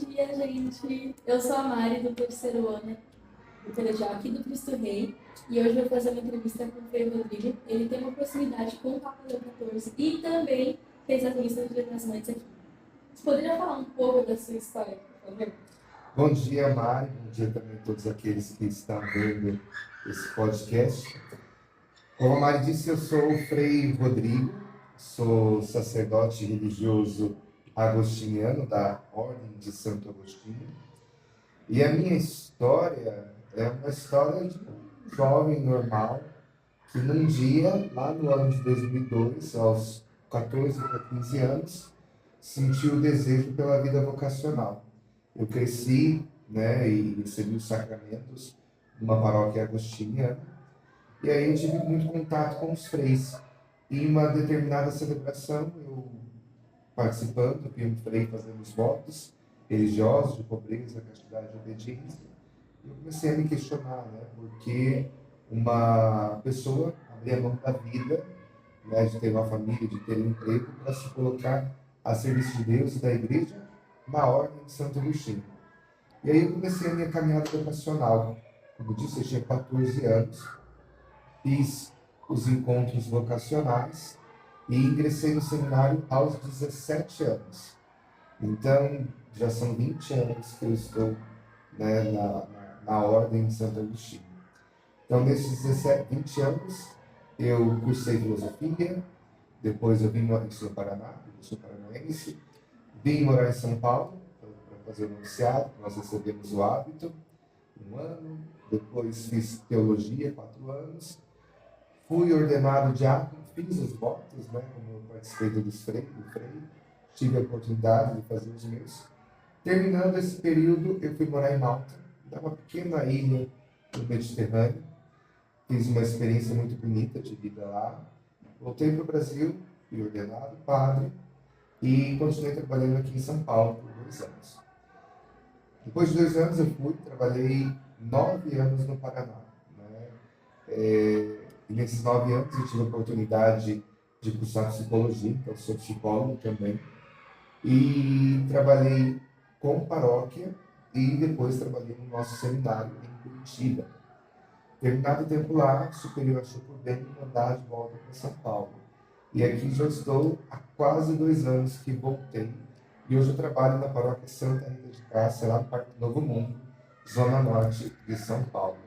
dia, gente! Eu sou a Mari, do terceiro ano do colegial aqui do Cristo Rei, e hoje eu vou fazer uma entrevista com o Frei Rodrigo. Ele tem uma proximidade com o Papa Leão XIV e também fez as missas do Dia das Mães aqui. Você poderia falar um pouco da sua história, por favor? Bom dia, Mari. Bom dia também a todos aqueles que estão vendo esse podcast. Como a Mari disse, eu sou o Frei Rodrigo, sou sacerdote religioso agostiniano da Ordem de Santo Agostinho. E a minha história é uma história de um jovem normal que num dia, lá no ano de 2002, aos 14 para 15 anos, sentiu o desejo pela vida vocacional. Eu cresci, né, e recebi os sacramentos numa paróquia agostiniana, e aí eu tive muito contato com os freis. E em uma determinada celebração, eu participando, vi um frei fazendo os votos religiosos de pobreza, castidade e obediência, eu comecei a me questionar, né, porque uma pessoa abria mão da vida, né, de ter uma família, de ter um emprego, para se colocar a serviço de Deus e da igreja na Ordem de Santo Agostinho. E aí eu comecei a minha caminhada vocacional. Como eu disse, eu tinha 14 anos, fiz os encontros vocacionais e ingressei no seminário aos 17 anos. Então, já são 20 anos que eu estou, né, na Ordem de Santo Agostinho. Então, nesses 17, 20 anos, eu cursei filosofia, depois eu vim morar no Paraná, eu sou paranaense, vim morar em São Paulo para fazer o noviciado, nós recebemos o hábito, um ano, depois fiz teologia, 4 anos, fui ordenado diácono, fiz os votos, né, como eu participei do freio, tive a oportunidade de fazer os meus. Terminando esse período, eu fui morar em Malta, uma pequena ilha no Mediterrâneo, fiz uma experiência muito bonita de vida lá, voltei para o Brasil, fui ordenado padre e continuei trabalhando aqui em São Paulo por 2 anos. Depois de 2 anos eu trabalhei 9 anos no Paraná, né? E nesses 9 anos eu tive a oportunidade de cursar psicologia, então sou psicólogo também, e trabalhei com paróquia e depois trabalhei no nosso seminário em Curitiba. Terminado o tempo lá, o superior achou por bem me mandar de volta para São Paulo. E aqui já estou há quase 2 anos que voltei. E hoje eu trabalho na paróquia Santa Rita de Cássia, lá no Parque Novo Mundo, Zona Norte de São Paulo.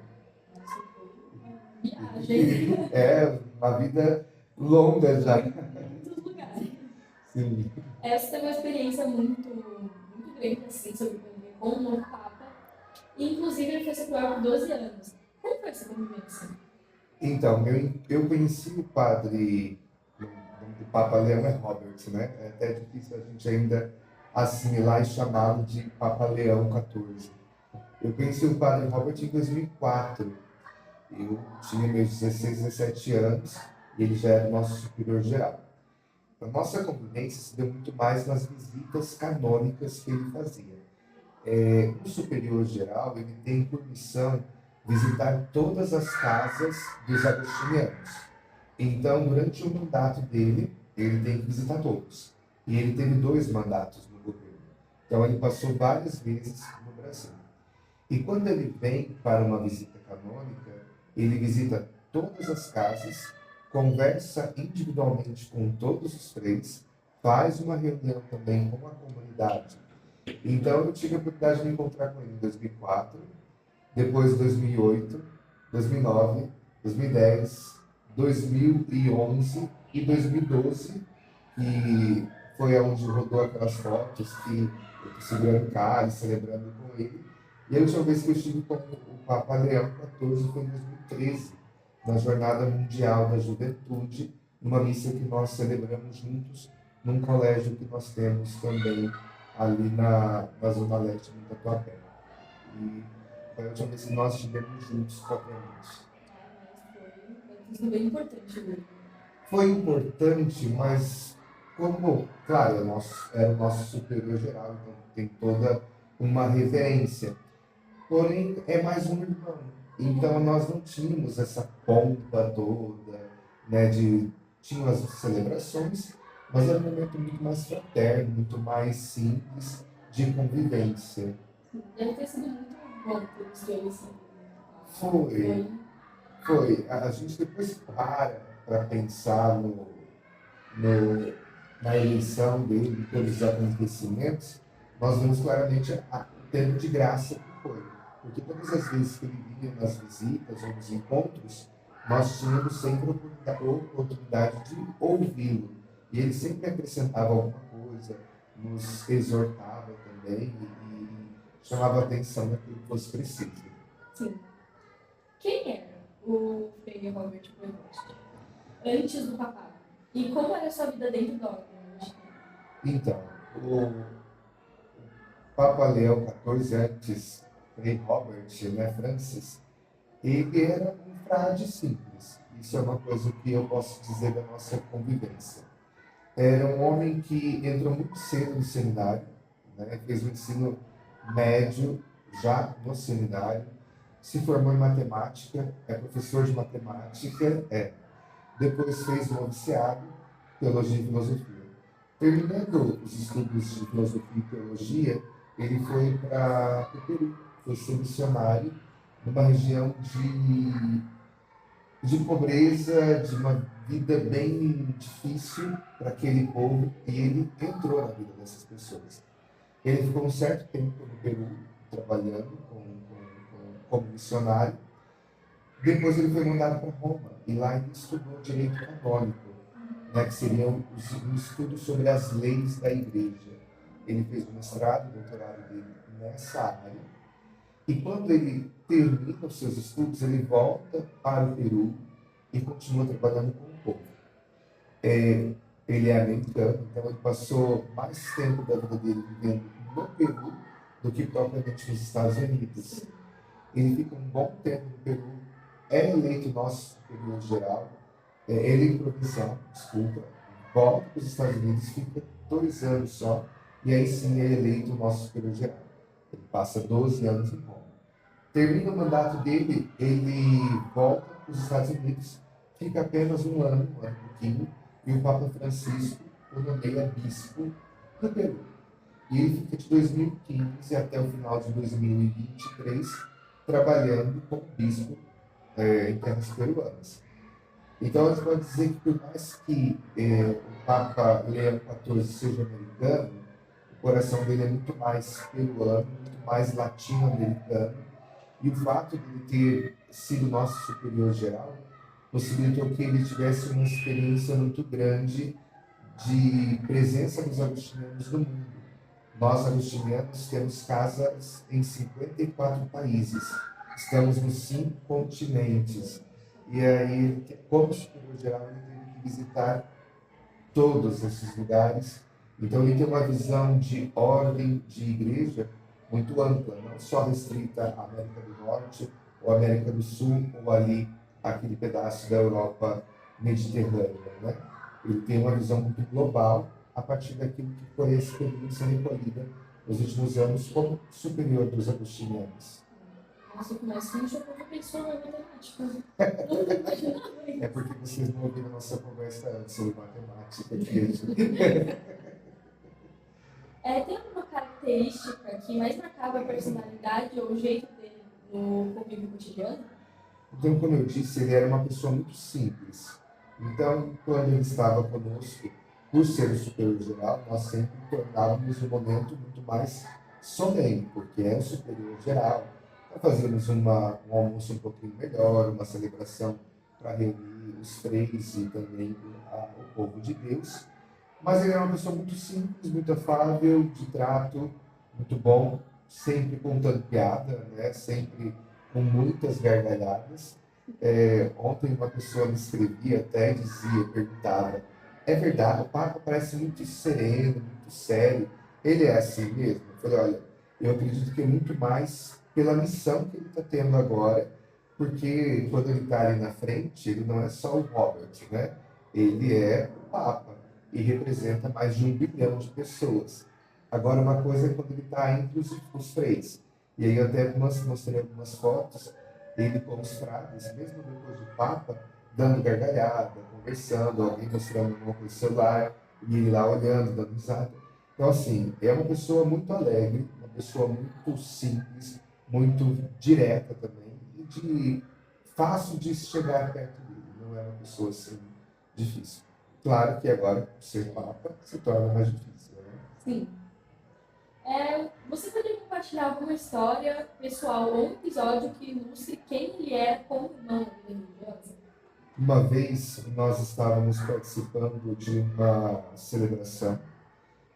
Nossa, foi uma viagem. É uma vida longa já. Muitos lugares. Sim. Essa tem uma experiência muito grande, assim, sobre conviver com o novo Papa. E, inclusive, ele foi secular por 12 anos. Como foi essa convivência? Então, eu conheci o padre, o Papa Leão é Robert, né? É até difícil a gente ainda assimilar e chamá-lo de Papa Leão XIV. Eu conheci o padre Robert em 2004. Eu tinha meus 16, 17 anos e ele já era o nosso superior geral. A nossa convivência se deu muito mais nas visitas canônicas que ele fazia. O superior geral, ele tem por missão visitar todas as casas dos agostinianos. Então, durante o mandato dele, ele tem que visitar todos. E ele teve 2 mandatos no governo. Então, ele passou várias vezes no Brasil. E quando ele vem para uma visita canônica, ele visita todas as casas, conversa individualmente com todos os freis, faz uma reunião também com a comunidade. Então, eu tive a oportunidade de me encontrar com ele em 2004, depois 2008, 2009, 2010, 2011 e 2012, que foi onde rodou aquelas fotos que eu estou segurando o cálice, celebrando com ele. E a última vez que eu estive com o Papa Leão XIV foi em 2013, na Jornada Mundial da Juventude, numa missa que nós celebramos juntos, num colégio que nós temos também ali na Zona Leste, no Tatuapé. E foi a última vez que nós estivemos juntos propriamente. Mas foi bem importante mesmo. Foi importante, mas como, claro, era o nosso superior geral, então tem toda uma reverência. Porém, é mais um irmão. Então, nós não tínhamos essa pompa toda, né, tinham as celebrações, mas era um momento muito mais fraterno, muito mais simples, de convivência. Deve ter sido muito bom ter os dois, assim. Foi, foi. A gente depois para pensar no, na eleição dele, pelos acontecimentos, nós vemos claramente o tempo de graça que foi. Porque todas as vezes que ele vinha nas visitas ou nos encontros, nós tínhamos sempre a oportunidade de ouvi-lo. E ele sempre acrescentava alguma coisa, nos exortava também e chamava a atenção naquilo que fosse preciso. Sim. Quem era o Frei Robert Prevost antes do papado? E como era a sua vida dentro da ordem? Então, o Papa Leão XIV, antes Frei Robert, né, Francis, ele era um frade simples. Isso é uma coisa que eu posso dizer da nossa convivência. Era um homem que entrou muito cedo no seminário, né, fez o ensino médio já no seminário, se formou em matemática, é professor de matemática, depois fez o noviciado, teologia e filosofia. Terminando os estudos de filosofia e teologia, ele foi para o Peru, foi ser missionário numa região de pobreza, de uma vida bem difícil para aquele povo, e ele entrou na vida dessas pessoas. Ele ficou um certo tempo no Peru, trabalhando como missionário. Depois ele foi mandado para Roma, e lá ele estudou direito canônico, né, que seria um estudo sobre as leis da igreja. Ele fez o mestrado e doutorado dele nessa área. E quando ele termina os seus estudos, ele volta para o Peru e continua trabalhando com o povo. Ele é americano, então ele passou mais tempo da vida dele vivendo no Peru do que propriamente nos Estados Unidos. Ele fica um bom tempo no Peru, é eleito nosso superior geral, ele provisão, desculpa, volta para os Estados Unidos, fica 2 anos só, e aí sim é eleito o nosso superior geral. Ele passa 12 anos em Roma. Termina o mandato dele, ele volta para os Estados Unidos, fica apenas um ano e pouquinho, e o Papa Francisco o nomeia bispo do Peru. E ele fica de 2015 até o final de 2023 trabalhando como bispo em terras peruanas. Então, a gente pode dizer que, por mais que o Papa Leão XIV seja americano, o coração dele é muito mais peruano, muito mais latino-americano, e o fato de ele ter sido nosso superior geral possibilitou que ele tivesse uma experiência muito grande de presença dos agostinianos no mundo. Nós, agostinianos, temos casas em 54 países, estamos nos 5 continentes. E aí, como superior geral, ele teve que visitar todos esses lugares. Então, ele tem uma visão de ordem de igreja muito ampla, não só restrita à América do Norte, ou América do Sul, ou ali, aquele pedaço da Europa mediterrânea, né? Ele tem uma visão muito global, a partir daquilo que foi a experiência recolhida nos últimos anos como superior dos agostinianos. Nossa, mas quem já pensou na matemática? É porque vocês não ouviram a nossa conversa antes sobre matemática. Tem alguma característica que mais marcava a personalidade ou o jeito dele no convívio cotidiano? Então, como eu disse, ele era uma pessoa muito simples. Então, quando ele estava conosco, por ser o superior geral, nós sempre tornávamos um momento muito mais solene, porque é o superior geral. Então, fazíamos um almoço um pouquinho melhor, uma celebração para reunir os freis e também o povo de Deus. Mas ele era uma pessoa muito simples, muito afável, de trato muito bom, sempre contando piada, né? Sempre com muitas gargalhadas. Ontem uma pessoa me escrevia até dizia, perguntava, é verdade, o Papa parece muito sereno, muito sério, ele é assim mesmo? Eu falei, olha, eu acredito que é muito mais pela missão que ele está tendo agora, porque quando ele está ali na frente, ele não é só o Robert, né? Ele é o Papa e representa mais de 1 bilhão de pessoas. Agora, uma coisa é quando ele está entre os freis. E aí eu até mostrei algumas fotos dele com os frades, mesmo depois do Papa, dando gargalhada, conversando, alguém mostrando alguma coisa no celular, e ele lá olhando, dando risada. Então, assim, é uma pessoa muito alegre, uma pessoa muito simples, muito direta também, e fácil de chegar perto dele. Não é uma pessoa assim difícil. Claro que agora, ser papa se torna mais difícil, né? Sim. Você poderia compartilhar alguma história pessoal ou um episódio que ilustre quem ele é como irmão na vida religiosa? Uma vez nós estávamos participando de uma celebração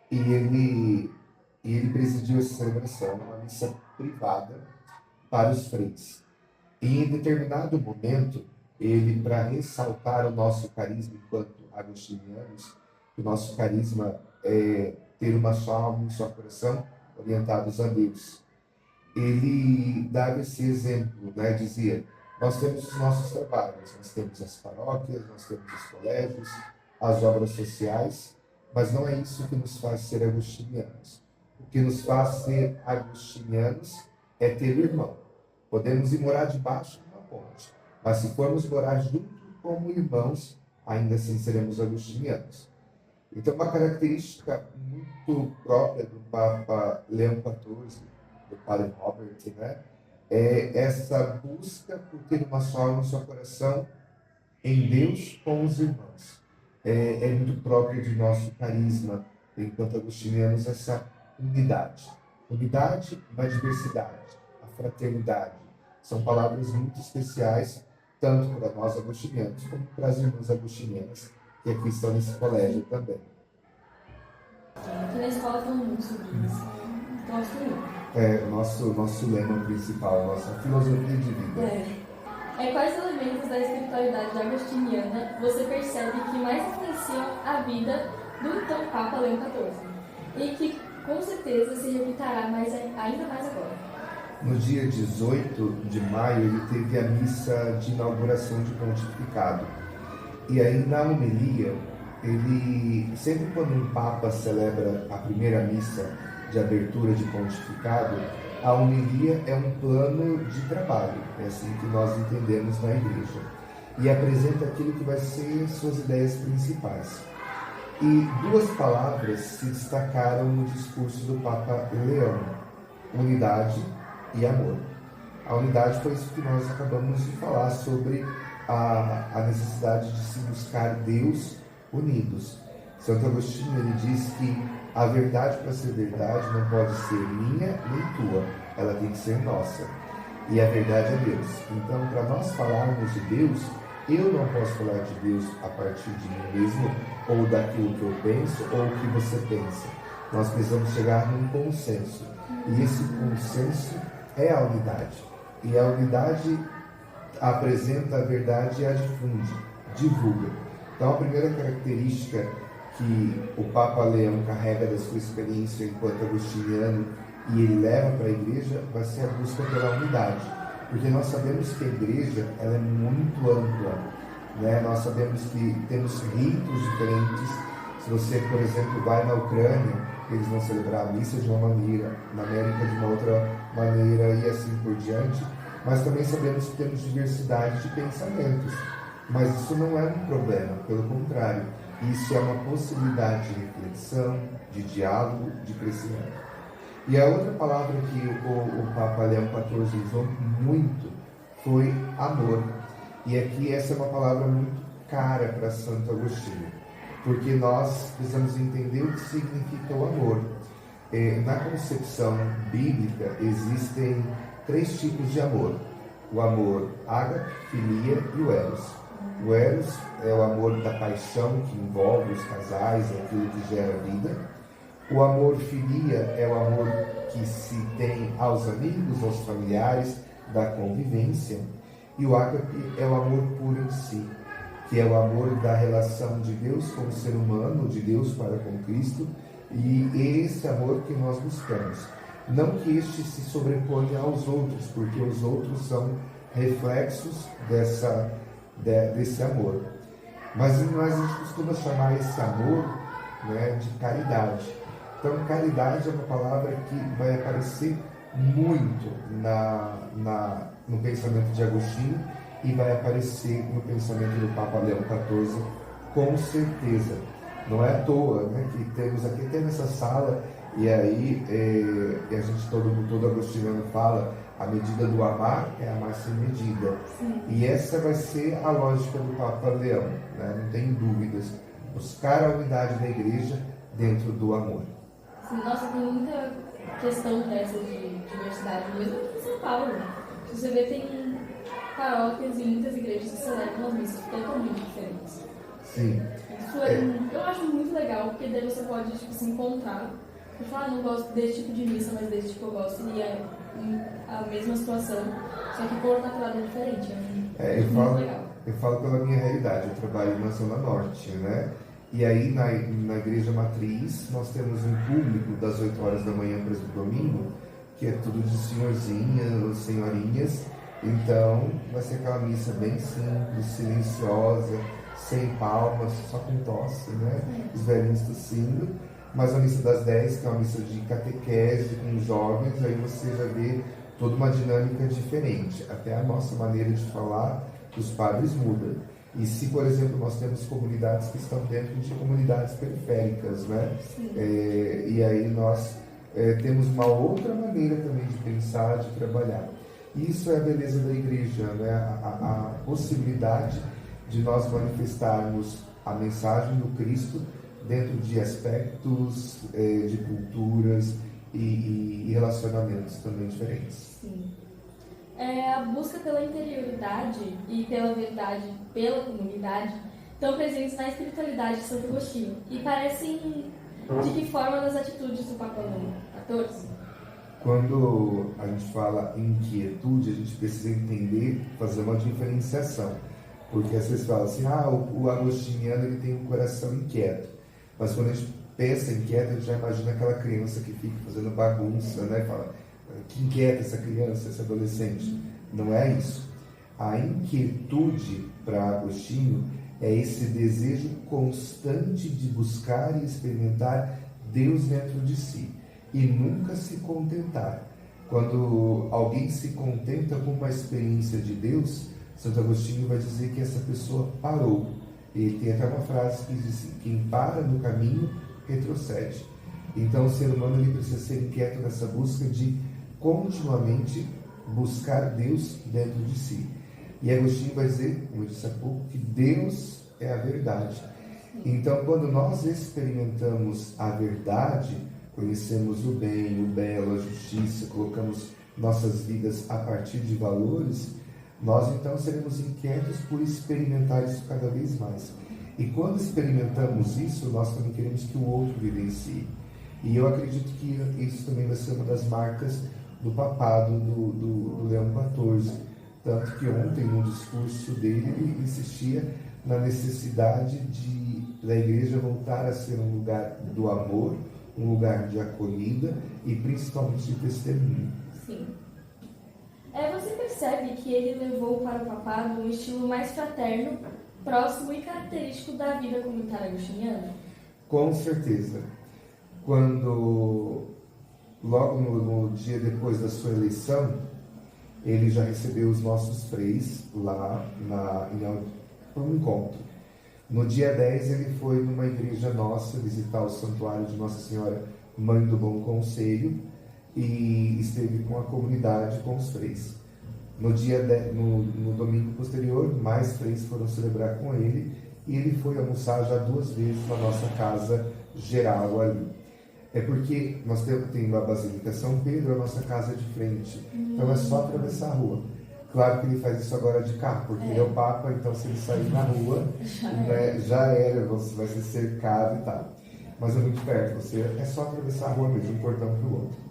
e ele presidiu essa celebração, uma missa privada para os freis. E em determinado momento, ele, para ressaltar o nosso carisma enquanto agostinianos, o nosso carisma é ter uma só alma e um só coração orientados a Deus. Ele dava esse exemplo, né? Dizia, nós temos os nossos trabalhos, nós temos as paróquias, nós temos os colégios, as obras sociais, mas não é isso que nos faz ser agostinianos. O que nos faz ser agostinianos é ter irmão. Podemos ir morar debaixo de uma ponte, mas se formos morar junto como irmãos, ainda assim seremos agostinianos. Então, uma característica muito própria do Papa Leão XIV, do Padre Robert, né, é essa busca por ter uma só alma, um só coração em Deus com os irmãos. É muito próprio de nosso carisma, enquanto agostinianos, essa unidade. Unidade na diversidade, a fraternidade. São palavras muito especiais, tanto para nós agostinianos, como para as irmãs agostinianas, que aqui estão nesse colégio também. Aqui na escola falamos muito sobre isso. Gosto muito. O nosso lema principal, nossa filosofia de vida. Quais elementos da espiritualidade agostiniana você percebe que mais influenciam a vida do então Papa Leão XIV? E que com certeza se repitará ainda mais agora. No dia 18 de maio, ele teve a missa de inauguração de pontificado. E aí, na homilia, sempre quando um Papa celebra a primeira missa de abertura de pontificado, a homilia é um plano de trabalho, é assim que nós entendemos na igreja, e apresenta aquilo que vai ser suas ideias principais. E duas palavras se destacaram no discurso do Papa Leão: unidade e amor. A unidade foi isso que nós acabamos de falar sobre a necessidade de se buscar Deus unidos. Santo Agostinho, ele diz que a verdade, para ser verdade, não pode ser minha nem tua, ela tem que ser nossa. E a verdade é Deus. Então, para nós falarmos de Deus, eu não posso falar de Deus a partir de mim mesmo, ou daquilo que eu penso, ou o que você pensa. Nós precisamos chegar num consenso. E esse consenso é a unidade. E a unidade apresenta a verdade e a difunde, divulga. Então, a primeira característica que o Papa Leão carrega da sua experiência enquanto agostiniano e ele leva para a igreja vai ser a busca pela unidade. Porque nós sabemos que a igreja ela é muito ampla, né? Nós sabemos que temos ritos diferentes. Se você, por exemplo, vai na Ucrânia, eles vão celebrar a missa de uma maneira, na América de uma outra maneira e assim por diante. Mas também sabemos que temos diversidade de pensamentos. Mas isso não é um problema, pelo contrário, isso é uma possibilidade de reflexão, de diálogo, de crescimento. E a outra palavra que o Papa Leão XIV usou muito foi amor. E aqui essa é uma palavra muito cara para Santo Agostinho, porque nós precisamos entender o que significa o amor. Na concepção bíblica existem 3 tipos de amor: o amor ágape, filia e o eros. O eros é o amor da paixão que envolve os casais, aquilo que gera vida. O amor filia é o amor que se tem aos amigos, aos familiares, da convivência. E o ágape é o amor puro em si, que é o amor da relação de Deus com o ser humano, de Deus para com Cristo, e esse amor que nós buscamos. Não que este se sobreponha aos outros, porque os outros são reflexos desse amor. Mas a gente costuma chamar esse amor, né, de caridade. Então, caridade é uma palavra que vai aparecer muito no pensamento de Agostinho e vai aparecer no pensamento do Papa Leão XIV, com certeza. Não é à toa, né, que temos aqui até nessa sala, e aí a gente, todo agostiniano fala, a medida do amar é amar sem medida. Sim. E essa vai ser a lógica do Papa Leão, né? Não tem dúvidas. Buscar a unidade da igreja dentro do amor. Sim, nossa, tem muita questão dessa de diversidade, mesmo aqui em São Paulo. Se você vê, tem paróquias e muitas igrejas que celebram as missas totalmente diferentes. Sim. Isso eu acho muito legal, porque daí você pode tipo, se encontrar e falar, não gosto desse tipo de missa, mas desse tipo eu gosto, e é a mesma situação, só que por outra lado é diferente. É muito legal. Eu falo pela minha realidade, eu trabalho na Zona Norte, né? E aí na igreja matriz nós temos um público das 8 horas da manhã para o domingo, que é tudo de senhorzinhas, senhorinhas. Então vai ser aquela missa bem simples, silenciosa, sem palmas, só com tosse, né? Os velhinhos tossindo. Mas a missa das 10, que é uma missa de catequese com jovens, aí você já vê toda uma dinâmica diferente. Até a nossa maneira de falar dos padres muda. E se, por exemplo, nós temos comunidades que estão dentro de comunidades periféricas, né? E aí nós temos uma outra maneira também de pensar, de trabalhar. Isso é a beleza da igreja, né? A possibilidade de nós manifestarmos a mensagem do Cristo dentro de aspectos de culturas e relacionamentos também diferentes. Sim. A busca pela interioridade e pela verdade pela comunidade estão presentes na espiritualidade de Santo Agostinho e parecem de que forma nas atitudes do Papa Leão XIV? Quando a gente fala em inquietude, a gente precisa entender, fazer uma diferenciação. Porque às vezes fala assim, o agostiniano ele tem um coração inquieto. Mas quando a gente pensa inquieto, a gente já imagina aquela criança que fica fazendo bagunça, né? Fala, que inquieta essa criança, esse adolescente. Não é isso. A inquietude para Agostinho é esse desejo constante de buscar e experimentar Deus dentro de si. E nunca se contentar. Quando alguém se contenta com uma experiência de Deus, Santo Agostinho vai dizer que essa pessoa parou. Ele tem até uma frase que diz assim, quem para no caminho, retrocede. Então o ser humano ele precisa ser inquieto nessa busca de continuamente buscar Deus dentro de si. E Agostinho vai dizer, como eu disse há pouco, que Deus é a verdade. Então quando nós experimentamos a verdade, conhecemos o bem, o belo, a justiça, colocamos nossas vidas a partir de valores, nós então seremos inquietos por experimentar isso cada vez mais. E quando experimentamos isso, nós também queremos que o outro vivencie. E eu acredito que isso também vai ser uma das marcas do papado do Leão XIV. Tanto que ontem, no discurso dele, ele insistia na necessidade da igreja voltar a ser um lugar do amor, um lugar de acolhida e principalmente de testemunho. Sim. Você percebe que ele levou para o papado um estilo mais fraterno, próximo e característico da vida comunitária agostiniana? Com certeza. Quando, logo no dia depois da sua eleição, ele já recebeu os nossos freis lá para um encontro. No dia 10, ele foi numa igreja nossa visitar o santuário de Nossa Senhora, Mãe do Bom Conselho, e esteve com a comunidade, com os freis. No domingo posterior, mais freis foram celebrar com ele, e ele foi almoçar já 2 vezes na nossa casa geral ali. É porque nós temos a Basílica São Pedro, a nossa casa de frente, então é só atravessar a rua. Claro que ele faz isso agora de carro, porque ele é o Papa, então se ele sair na rua, já era, você vai ser cercado e tal. Mas é muito perto, é só atravessar a rua mesmo, de um portão para o outro.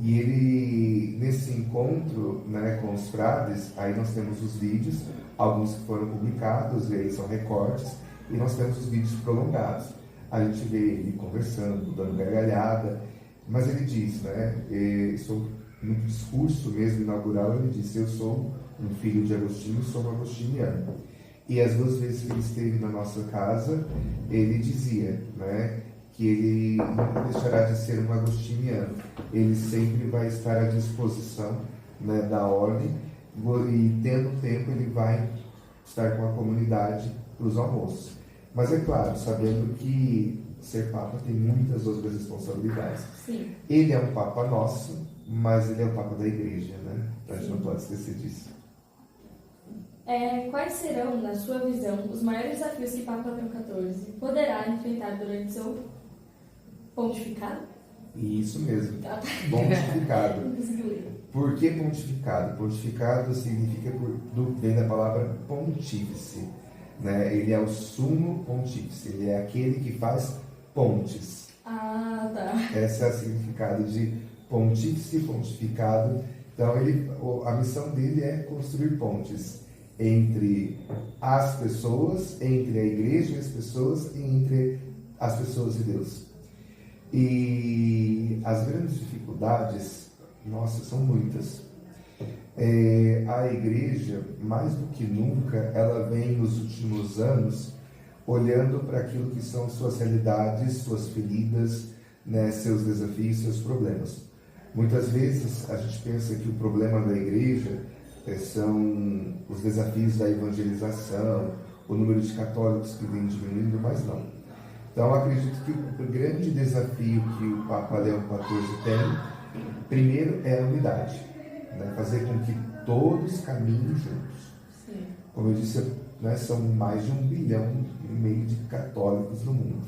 E ele, nesse encontro, né, com os frades, aí nós temos os vídeos, alguns que foram publicados, e aí são recortes, e nós temos os vídeos prolongados. A gente vê ele conversando, dando gargalhada, mas ele diz, né, no discurso mesmo inaugural, ele disse, eu sou um filho de Agostinho, sou um agostiniano. E as 2 vezes que ele esteve na nossa casa, ele dizia, né, que ele nunca deixará de ser um agostiniano. Ele sempre vai estar à disposição, né, da ordem, e tendo tempo ele vai estar com a comunidade para os almoços. Mas é claro, sabendo que ser Papa tem muitas outras responsabilidades. Sim. Ele é um Papa nosso, mas ele é o Papa da Igreja, né? A gente não pode esquecer disso. Quais serão, na sua visão, os maiores desafios que Papa Leão XIV poderá enfrentar durante seu pontificado? Isso mesmo, pontificado. Não consegui ler. Por que pontificado? Pontificado significa, vem da palavra pontífice, né? Ele é o sumo pontífice, ele é aquele que faz pontes. Ah, tá. Esse é o significado de pontífice, pontificado. Então, a missão dele é construir pontes entre as pessoas, entre a igreja e as pessoas, e entre as pessoas e Deus. E as grandes dificuldades, nossa, são muitas. A igreja, mais do que nunca, ela vem nos últimos anos olhando para aquilo que são suas realidades, suas feridas, né, seus desafios, seus problemas. Muitas vezes a gente pensa que o problema da igreja são os desafios da evangelização, o número de católicos que vem diminuindo, mas não. Então, acredito que o grande desafio que o Papa Leão XIV tem, primeiro, é a unidade, né? Fazer com que todos caminhem juntos. Sim. Como eu disse, né, são mais de 1,5 bilhão de católicos no mundo.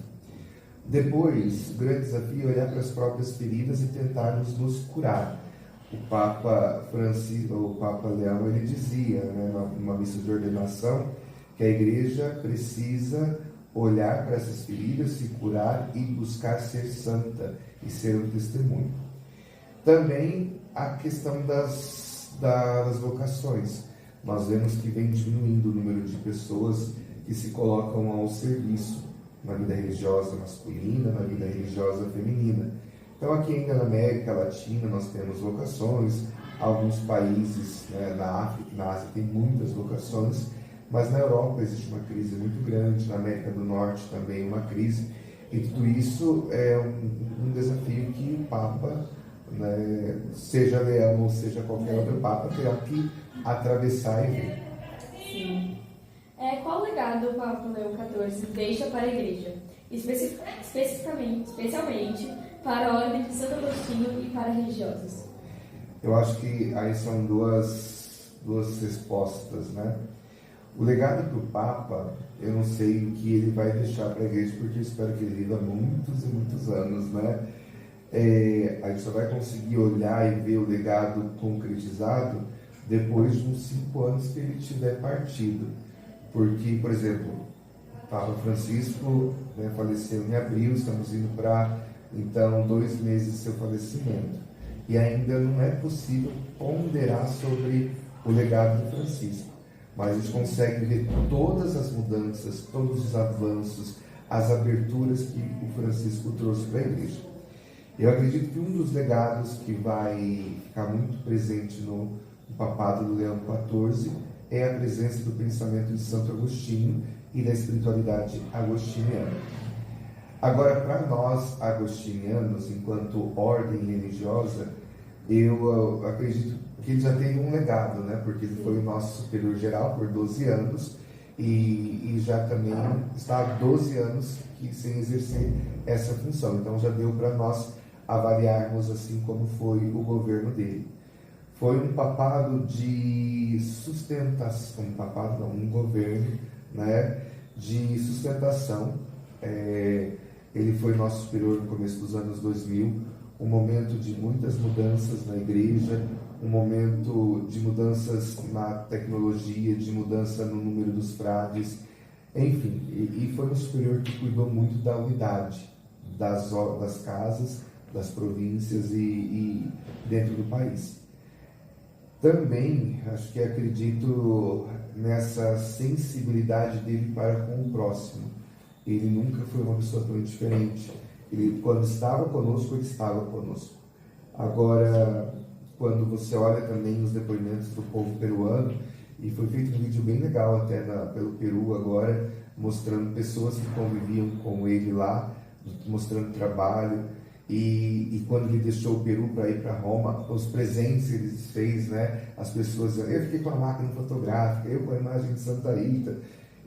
Depois, o grande desafio é olhar para as próprias feridas e tentarmos nos curar. O Papa Francisco, o Papa Leão, ele dizia, né, numa missa de ordenação, que a igreja precisa olhar para essas feridas, se curar e buscar ser santa e ser um testemunho. Também a questão das vocações. Nós vemos que vem diminuindo o número de pessoas que se colocam ao serviço na vida religiosa masculina, na vida religiosa feminina. Então, aqui ainda na América Latina nós temos vocações, alguns países, né, na África e na Ásia tem muitas vocações, mas na Europa existe uma crise muito grande, na América do Norte também uma crise, e tudo isso é um desafio que o Papa, né, seja Leão ou seja qualquer outro Papa, terá que atravessar e ver. Sim. Qual legado o Papa Leão XIV deixa para a Igreja, especialmente para a Ordem de Santo Agostinho e para religiosos? Eu acho que aí são duas respostas, né? O legado para o Papa, eu não sei o que ele vai deixar para a Igreja, porque eu espero que ele viva muitos e muitos anos, né? A gente só vai conseguir olhar e ver o legado concretizado depois de uns 5 anos que ele tiver partido. Porque, por exemplo, o Papa Francisco, né, faleceu em abril, estamos indo para, então, 2 meses de seu falecimento. E ainda não é possível ponderar sobre o legado de Francisco. Mas a gente consegue ver todas as mudanças, todos os avanços, as aberturas que o Francisco trouxe para a Igreja. Eu acredito que um dos legados que vai ficar muito presente no papado do Leão XIV é a presença do pensamento de Santo Agostinho e da espiritualidade agostiniana. Agora, para nós agostinianos, enquanto ordem religiosa, eu acredito que ele já tem um legado, né? Porque ele foi o nosso superior geral por 12 anos e já também está há 12 anos sem exercer essa função. Então já deu para nós avaliarmos assim como foi o governo dele. Foi um papado de sustentação, um governo, né, de sustentação. Ele foi nosso superior no começo dos anos 2000, um momento de muitas mudanças na igreja, um momento de mudanças na tecnologia, de mudança no número dos frades, enfim, e foi um superior que cuidou muito da unidade das casas, das províncias e dentro do país. Também, acho que acredito nessa sensibilidade dele para com o próximo. Ele nunca foi uma pessoa tão diferente. Ele, quando estava conosco, ele estava conosco. Agora, quando você olha também os depoimentos do povo peruano, e foi feito um vídeo bem legal até pelo Peru agora, mostrando pessoas que conviviam com ele lá, mostrando trabalho. E quando ele deixou o Peru para ir para Roma, os presentes que ele fez, né? As pessoas, eu fiquei com a máquina fotográfica, eu com a imagem de Santa Rita.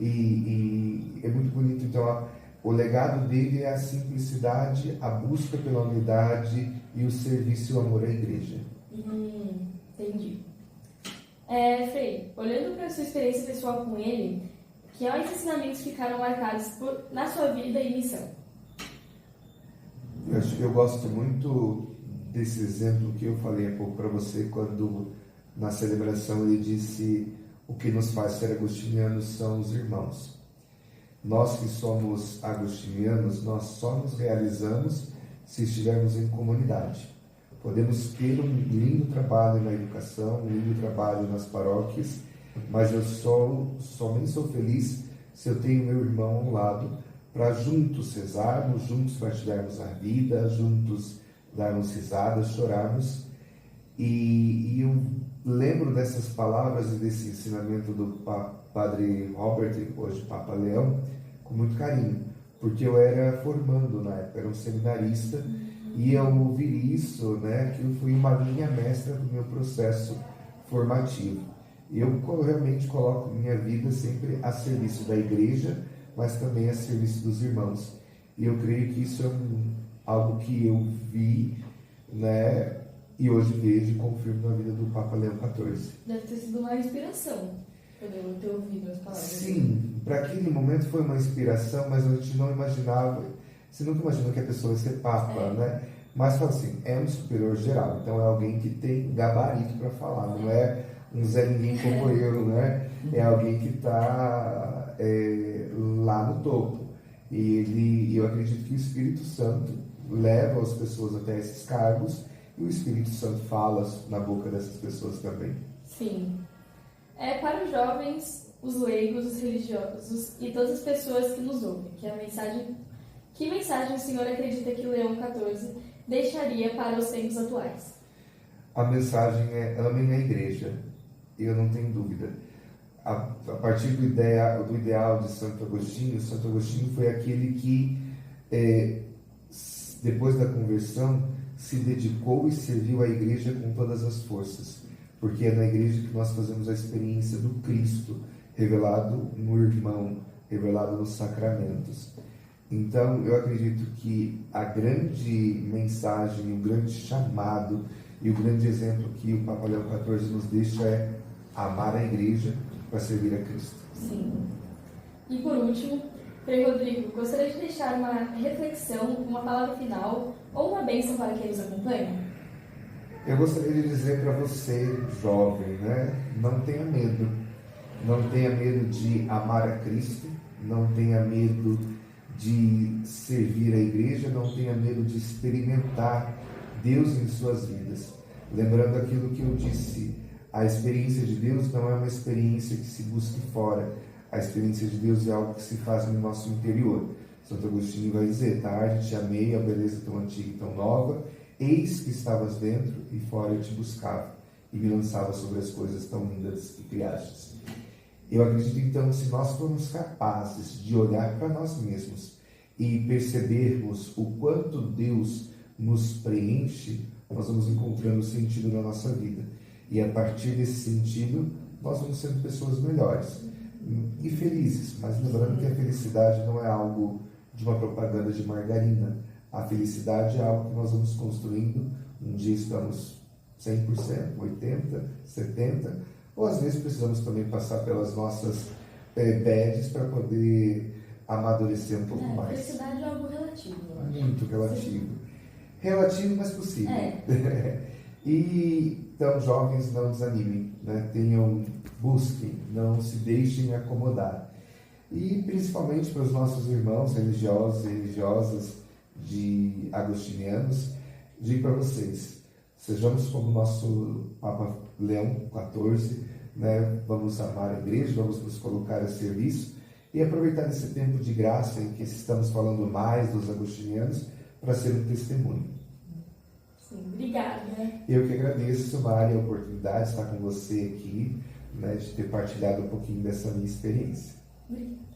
e é muito bonito. Então, o legado dele é a simplicidade, a busca pela unidade e o serviço e o amor à igreja. Entendi. Frei, olhando para a sua experiência pessoal com ele, quais ensinamentos ficaram marcados na sua vida e missão? Eu gosto muito desse exemplo que eu falei há pouco para você, quando na celebração ele disse: o que nos faz ser agostinianos são os irmãos. Nós que somos agostinianos, nós só nos realizamos se estivermos em comunidade. Podemos ter um lindo trabalho na educação, um lindo trabalho nas paróquias, mas eu somente sou feliz se eu tenho meu irmão ao lado, para juntos rezarmos, juntos partilharmos a vida, juntos darmos risadas, chorarmos. E eu lembro dessas palavras e desse ensinamento do Padre Robert, hoje Papa Leão, com muito carinho, porque eu era formando na época, era um seminarista, e ao ouvir isso, aquilo foi uma linha mestra do meu processo formativo. E eu realmente coloco minha vida sempre a serviço da igreja, mas também a serviço dos irmãos. E eu creio que isso é algo que eu vi, e hoje vejo e confirmo na vida do Papa Leão XIV. Deve ter sido uma inspiração, eu ter ouvido as palavras. Sim, para aquele momento foi uma inspiração, mas a gente não imaginava, você nunca imaginou que a pessoa ia ser Papa, Mas fala assim, é um superior geral, então é alguém que tem gabarito para falar, não é um Zé Ninguém como eu, É alguém que está lá no topo. E eu acredito que o Espírito Santo leva as pessoas até esses cargos, e o Espírito Santo fala na boca dessas pessoas também. Sim. Para os jovens, os leigos, os religiosos e todas as pessoas que nos ouvem, que mensagem o senhor acredita que Leão XIV deixaria para os tempos atuais? A mensagem é: amem a igreja. Eu não tenho dúvida. A partir do ideal de Santo Agostinho foi aquele que, depois da conversão, se dedicou e serviu à igreja com todas as forças, porque é na igreja que nós fazemos a experiência do Cristo revelado no irmão, revelado nos sacramentos. Então, eu acredito que a grande mensagem, o grande chamado e o grande exemplo que o Papa Leão XIV nos deixa é amar a igreja para servir a Cristo. Sim. E por último, Frei Rodrigo, gostaria de deixar uma reflexão, uma palavra final ou uma bênção para quem nos acompanha? Eu gostaria de dizer para você, jovem, não tenha medo. Não tenha medo de amar a Cristo, não tenha medo de servir a igreja, não tenha medo de experimentar Deus em suas vidas. Lembrando aquilo que eu disse, a experiência de Deus não é uma experiência que se busque fora. A experiência de Deus é algo que se faz no nosso interior. Santo Agostinho vai dizer: tarde te amei, a beleza tão antiga e tão nova, eis que estavas dentro e fora eu te buscava, e me lançava sobre as coisas tão lindas que criastes. Eu acredito então que se nós formos capazes de olhar para nós mesmos e percebermos o quanto Deus nos preenche, nós vamos encontrando sentido na nossa vida. E a partir desse sentido, nós vamos sendo pessoas melhores e felizes. Mas lembrando que a felicidade não é algo de uma propaganda de margarina. A felicidade é algo que nós vamos construindo. Um dia estamos 100%, 80%, 70%, ou às vezes precisamos também passar pelas nossas bads para poder amadurecer um pouco mais. A felicidade é algo relativo. Muito relativo. Relativo, mas possível. E então, jovens, não desanimem, busquem, não se deixem acomodar. E principalmente para os nossos irmãos religiosos e religiosas de agostinianos, digo para vocês: sejamos como nosso Papa Leão XIV, vamos amar a igreja, vamos nos colocar a serviço e aproveitar esse tempo de graça em que estamos falando mais dos agostinianos para ser um testemunho. Sim, obrigada. Eu que agradeço, Mari, a oportunidade de estar com você aqui, de ter partilhado um pouquinho dessa minha experiência. Obrigada.